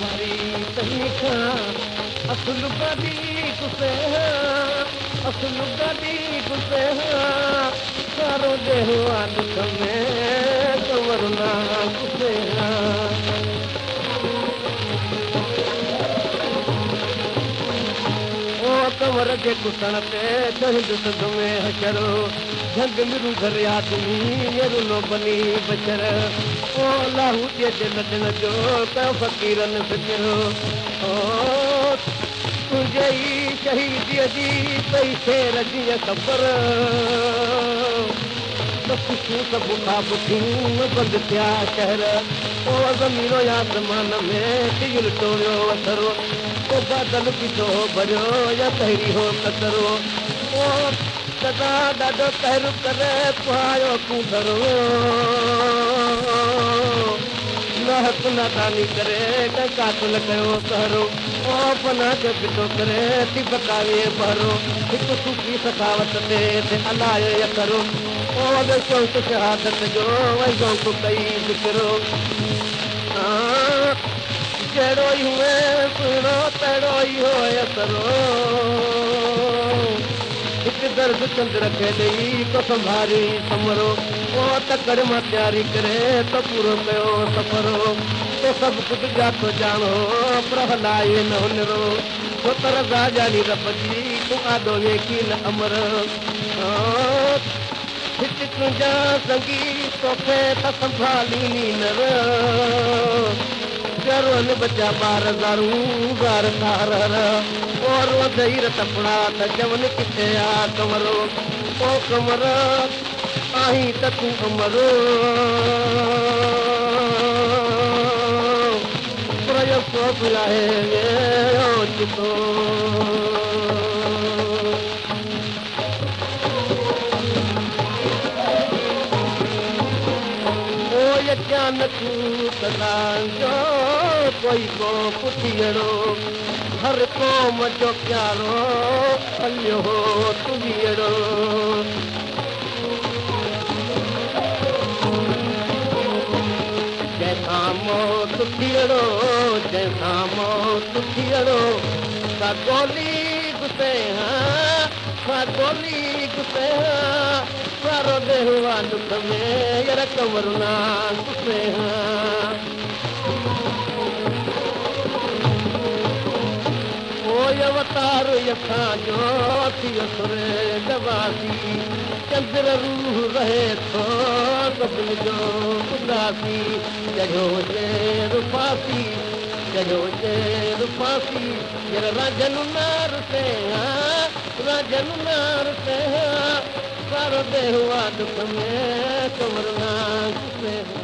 मारी तही खां असुल गाॾी गुसे असुल गाॾी गुसे सारो देहो दुख में कंवर ना गुसे ओ कंवर जे गुसण ते शहीद सद में हशरो झंग मिरू घर आदमी नो बनी बचर ओ लाहू जे लॾण जो त फ़क़ीरन फिकिरो ओ तुंहिंजे ई शहीदीअ जी पई शेर जीअं ख़बर खुशियूं सभु खां पुठियूं बंदि थिया शहर ओ ज़मीनो आसमान में दिलि टोड़ियो असरो ओ बादल पीतो भरियो या तहरी हो कतरो ओ सदा ॾाढो पहिरियों करे पायो कूंदरो न हथ नादानी करे कातल कयो कहरो ओ पना जो पिटो करे थी बकावे भरो हिकु सूफ़ी सखावत ते अलायो यकरो ओ शौक़ शहादत जो वही शौक़ कई ज़िक्रो जहिड़ो ई हुए सुहिणो तहिड़ो ई हो असरो हिकु दर्द चंद्र खे ॾेई तो संभारी समरो ओ तकड़ मां तयारी करे तो पूरो कयो सफ़रो तो सभु कुझु ॼातो ॼाणो पर हलाए न हुनरो छो त रज़ा ॼाणी रब जी तूं आॾो वेखी न अमर हिते तुंहिंजा संगी तोखे त संभालीनी न जरोन बचा ॿार ज़ार तार और दही टपड़ा त जवन किथे आ कमरो ओ कमर आहीं त तूं अमरो प्रयोग आहे चितो ज्ञान तूं तव्हांजो कोई को पुठीअड़ो हर क़ौम जो प्यारो हलियो तूं बीहड़ो जंहिंखां मौत थीअड़ो जंहिंखां मौत थीअड़ो सा गोली गुसे सा गोली गुसे सारो देवा दुख में यार कंवर ना गुसे अवतार यखां जो थियो सुरे दवासी चंद्र रूह रहे थो सभिनी जो उदासी चढ़ो जे रूपासी चढ़ो जे रूपासी यार राजन नार से राजन नार से सारो देवा दुख में कंवर ना गुसे